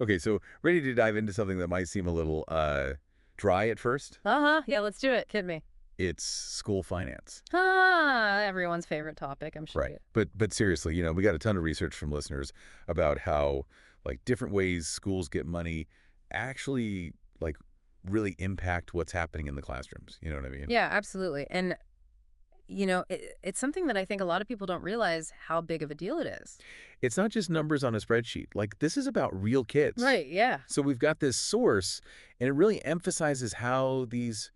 Okay, so ready to dive into something that might seem a little dry at first? Uh-huh. Yeah, let's do it. Kid me. It's school finance. Ah, everyone's favorite topic, I'm sure. Right. But seriously, we got a ton of research from listeners about how like different ways schools get money actually like really impact what's happening in the classrooms. You know what I mean? Yeah, absolutely. And, it's something that I think a lot of people don't realize how big of a deal it is. It's not just numbers on a spreadsheet. Like this is about real kids. Right, yeah. So we've got this source and it really emphasizes how these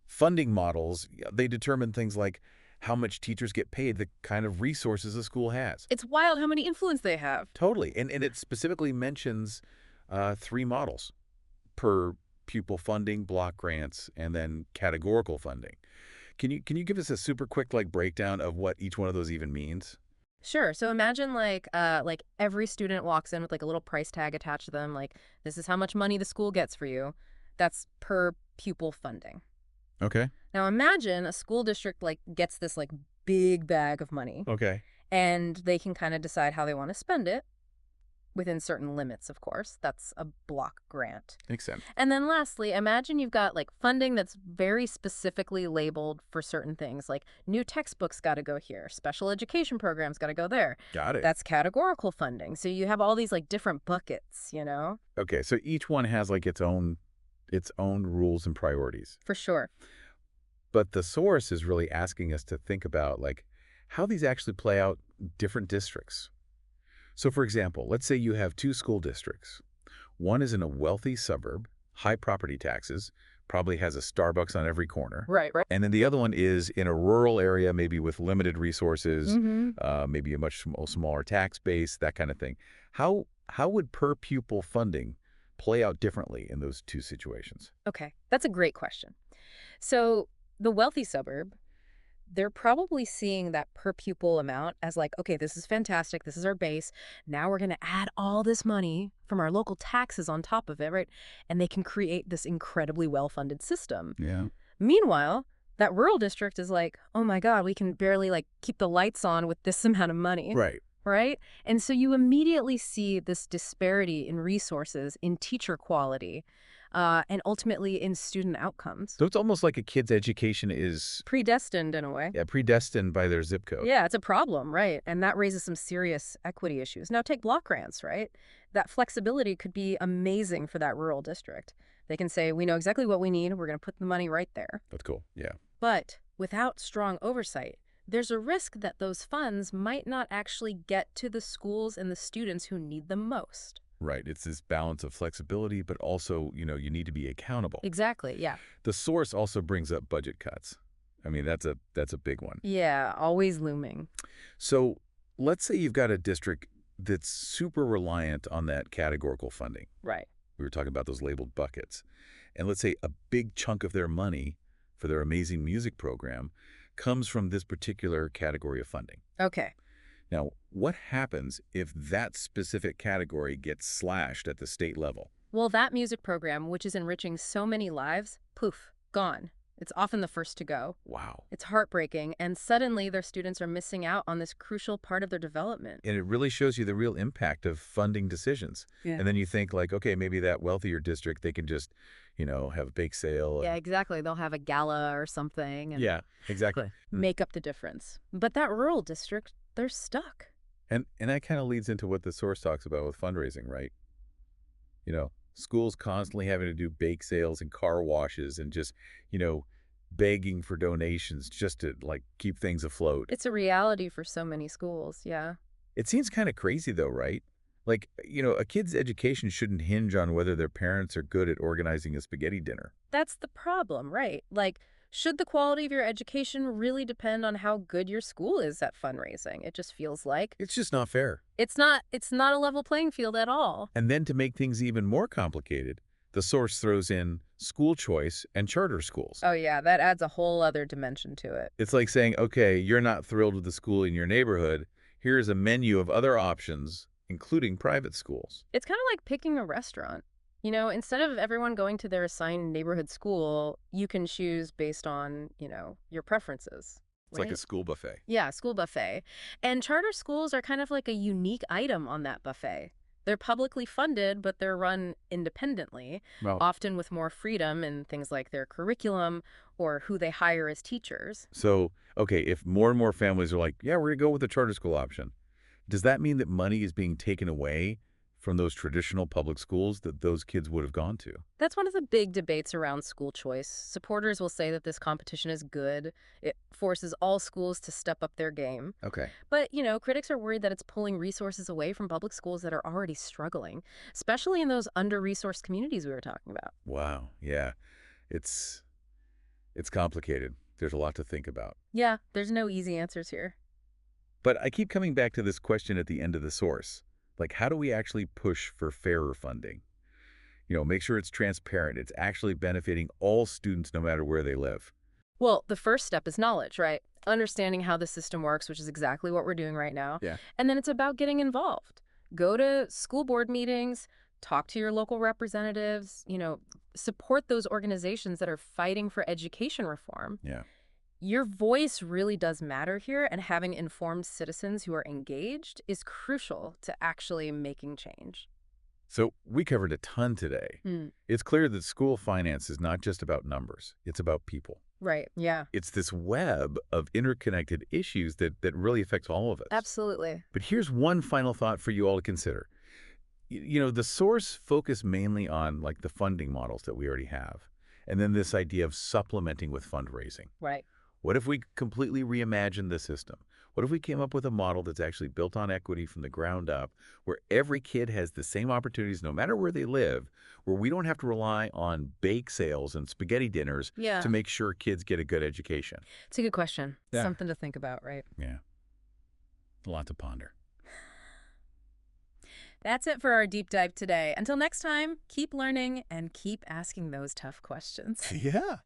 funding models, they determine things like how much teachers get paid, the kind of resources a school has. It's wild how many influence they have. Totally. And it specifically mentions three models: per pupil funding, block grants, and then categorical funding. Can you give us a super quick like breakdown of what each one of those even means? Sure. So imagine like every student walks in with like a little price tag attached to them, like this is how much money the school gets for you. That's per pupil funding. Okay. Now imagine a school district like gets this like big bag of money Okay. and they can kind of decide how they want to spend it within certain limits, of course. That's a block grant. Makes sense. And then lastly, imagine you've got like funding that's very specifically labeled for certain things, like new textbooks got to go here, special education programs got to go there. Got it. That's categorical funding. So you have all these like different buckets, you know? Okay. So each one has like its own rules and priorities. For sure. But the source is really asking us to think about like how these actually play out in different districts. So for example, let's say you have two school districts. One is in a wealthy suburb, high property taxes, probably has a Starbucks on every corner. Right, right. And then the other one is in a rural area, maybe with limited resources, Mm-hmm. maybe a much smaller tax base, that kind of thing. How would per pupil funding play out differently in those two situations? Okay, that's a great question. So the wealthy suburb, they're probably seeing that per pupil amount as like, okay, this is fantastic. This is our base. Now we're going to add all this money from our local taxes on top of it, right? And they can create this incredibly well-funded system. Yeah. Meanwhile, that rural district is like, oh my God, we can barely like keep the lights on with this amount of money, Right. right? And so you immediately see this disparity in resources, in teacher quality, and ultimately in student outcomes. So it's almost like a kid's education is Predestined in a way. predestined by their zip code. Yeah, it's a problem, right? And that raises some serious equity issues. Now, take block grants, right? That flexibility could be amazing for that rural district. They can say, we know exactly what we need. We're going to put the money right there. That's cool. Yeah. But without strong oversight, there's a risk that those funds might not actually get to the schools and the students who need them most. Right. It's this balance of flexibility, but also, you need to be accountable. Exactly, yeah. The source also brings up budget cuts. I mean, that's a big one. Yeah, always looming. So let's say you've got a district that's super reliant on that categorical funding. Right. We were talking about those labeled buckets. And let's say a big chunk of their money for their amazing music program comes from this particular category of funding. Okay. Now, what happens if that specific category gets slashed at the state level? Well, that music program, which is enriching so many lives, poof, gone. It's often the first to go. Wow. It's heartbreaking, and suddenly their students are missing out on this crucial part of their development. And it really shows you the real impact of funding decisions. Yeah. And then you think like, okay, maybe that wealthier district, they can just, have a bake sale. Yeah, exactly. They'll have a gala or something and Yeah, exactly. make up the difference. But that rural district, they're stuck. And that kind of leads into what the source talks about with fundraising, right? Schools constantly having to do bake sales and car washes and just, begging for donations just to like keep things afloat. It's a reality for so many schools, yeah. It seems kind of crazy though, right? Like, a kid's education shouldn't hinge on whether their parents are good at organizing a spaghetti dinner. That's the problem, right? Like, should the quality of your education really depend on how good your school is at fundraising? It just feels like It's just not fair. it's not a level playing field at all. And then to make things even more complicated, the source throws in school choice and charter schools. Oh yeah, that adds a whole other dimension to it. It's like saying, okay, you're not thrilled with the school in your neighborhood. Here's a menu of other options, including private schools. It's kind of like picking a restaurant. Instead of everyone going to their assigned neighborhood school, you can choose based on, your preferences. It's like a Right? school buffet. Yeah, school buffet. And charter schools are kind of like a unique item on that buffet. They're publicly funded, but they're run independently, Well, often with more freedom in things like their curriculum or who they hire as teachers. so, okay, if more and more families are like, yeah, we're going to go with the charter school option, does that mean that money is being taken away from those traditional public schools that those kids would have gone to? That's one of the big debates around school choice. Supporters will say that this competition is good. It forces all schools to step up their game. Okay. But, critics are worried that it's pulling resources away from public schools that are already struggling, especially in those under-resourced communities we were talking about. Wow. Yeah. It's it's complicated. There's a lot to think about. Yeah, there's no easy answers here. But I keep coming back to this question at the end of the source. Like, how do we actually push for fairer funding? Make sure it's transparent. It's actually benefiting all students no matter where they live. Well, the first step is knowledge, right? Understanding how the system works, which is exactly what we're doing right now. Yeah. And then it's about getting involved. Go to school board meetings, talk to your local representatives, support those organizations that are fighting for education reform. Yeah. Your voice really does matter here, and having informed citizens who are engaged is crucial to actually making change. So we covered a ton today. Hmm. It's clear that school finance is not just about numbers. It's about people. Right, yeah. It's this web of interconnected issues that really affects all of us. Absolutely. But here's one final thought for you all to consider. The source focused mainly on like the funding models that we already have, and then this idea of supplementing with fundraising. Right. What if we completely reimagined the system? What if we came up with a model that's actually built on equity from the ground up, where every kid has the same opportunities no matter where they live, where we don't have to rely on bake sales and spaghetti dinners Yeah. to make sure kids get a good education? It's a good question. Yeah. Something to think about, right? Yeah. A lot to ponder. That's it for our deep dive today. Until next time, keep learning and keep asking those tough questions. Yeah.